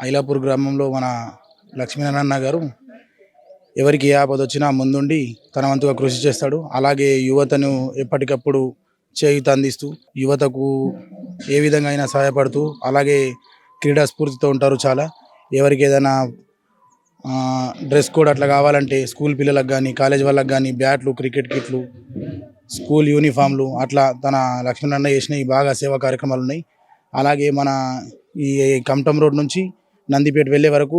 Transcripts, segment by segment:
ఐలాపూర్ గ్రామంలో మన లక్ష్మీనారాయణ గారు ఎవరికి ఏ ఆపద వచ్చినా ముందుండి తన వంతుగా కృషి చేస్తాడు. అలాగే యువతను ఎప్పటికప్పుడు చేయూత అందిస్తూ యువతకు ఏ విధంగా అయినా సహాయపడుతూ అలాగే క్రీడా స్ఫూర్తితో ఉంటారు చాలా. ఎవరికి ఏదైనా డ్రెస్ కోడ్ అట్లా కావాలంటే స్కూల్ పిల్లలకు కానీ కాలేజ్ వాళ్ళకి కానీ బ్యాట్లు, క్రికెట్ కిట్లు, స్కూల్ యూనిఫామ్లు అట్లా తన లక్ష్మీనారాయణ చేసిన ఈ బాగా సేవా కార్యక్రమాలు ఉన్నాయి. అలాగే మన ఈ కమటం రోడ్ నుంచి నందిపేట వెళ్ళే వరకు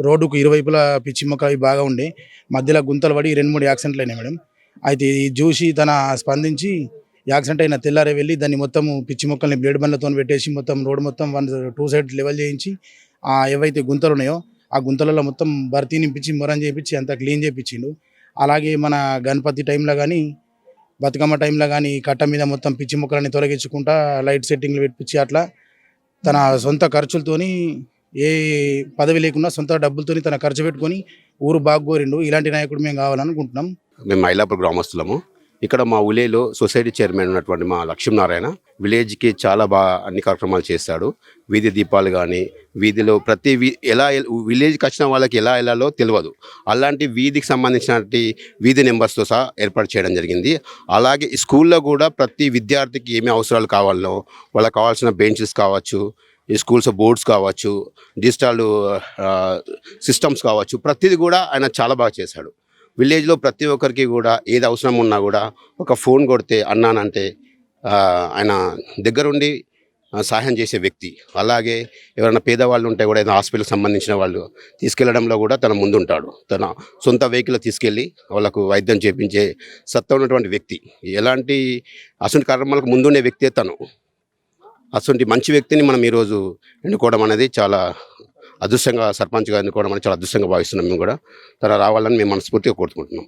రోడ్డుకు ఇరువైపులా పిచ్చి మొక్క అవి బాగా ఉండే, మధ్యలో గుంతలు పడి 2-3 యాక్సిడెంట్లు అయినాయి మేడం. అయితే ఇది చూసి తన స్పందించి యాక్సిడెంట్ అయిన తెల్లారే వెళ్ళి దాన్ని మొత్తం పిచ్చి మొక్కల్ని బ్లేడ్ బండ్లతో పెట్టేసి మొత్తం రోడ్ మొత్తం 2 సైడ్ లెవెల్ చేయించి ఏవైతే గుంతలు ఉన్నాయో ఆ గుంతలలో మొత్తం భర్తీ నింపించి మొరం చేయించి అంతా క్లీన్ చేయించిండు. అలాగే మన గణపతి టైంలో కానీ బతుకమ్మ టైంలో కానీ కట్ట మీద మొత్తం పిచ్చి మొక్కలని తొలగించుకుంటా లైట్ సెట్టింగ్లు పెట్టించి అట్లా తన సొంత ఖర్చులతోని ఏ పదవి లేకుండా సొంత డబ్బులతోని తన ఖర్చు పెట్టుకొని ఊరు బాగోరిండు. ఇలాంటి నాయకుడు మేము కావాలనుకుంటున్నాం. మేము మైలాపూర్ గ్రామస్తులము. ఇక్కడ మా విలేజ్లో సొసైటీ చైర్మన్ ఉన్నటువంటి మా లక్ష్మీనారాయణ విలేజ్కి చాలా బాగా అన్ని కార్యక్రమాలు చేస్తాడు. వీధి దీపాలు కానీ వీధిలో ప్రతి ఎలా విలేజ్కి వచ్చిన వాళ్ళకి ఎలా వెళ్ళాలో తెలియదు. అలాంటి వీధికి సంబంధించినటువంటి వీధి నెంబర్స్తో సహా ఏర్పాటు చేయడం జరిగింది. అలాగే స్కూల్లో కూడా ప్రతి విద్యార్థికి ఏమి అవసరాలు కావాలో వాళ్ళకి కావాల్సిన బెంచెస్ కావచ్చు, ఈ స్కూల్స్ బోర్డ్స్ కావచ్చు, డిజిటల్ సిస్టమ్స్ కావచ్చు, ప్రతిదీ కూడా ఆయన చాలా బాగా చేశాడు. విలేజ్లో ప్రతి ఒక్కరికి కూడా ఏది అవసరం ఉన్నా కూడా ఒక ఫోన్ కొడితే అన్నానంటే ఆయన దగ్గరుండి సహాయం చేసే వ్యక్తి. అలాగే ఎవరైనా పేదవాళ్ళు ఉంటే కూడా ఏదైనా హాస్పిటల్కి సంబంధించిన వాళ్ళు తీసుకెళ్లడంలో కూడా తన ముందుంటాడు. తన సొంత వెహికల్ తీసుకెళ్ళి వాళ్ళకు వైద్యం చేయించే సత్తా ఉన్నటువంటి వ్యక్తి. ఎలాంటి అసలు కార్యక్రమాలకు ముందుండే వ్యక్తే తను. అటువంటి మంచి వ్యక్తిని మనం ఈరోజు ఎన్నుకోవడం అనేది చాలా అదృష్టంగా, సర్పంచ్గా ఎన్నుకోవడం అనేది చాలా అదృష్టంగా భావిస్తున్నాం. మేము కూడా తన రావాలని మేము మనస్ఫూర్తిగా కోరుకుంటున్నాం.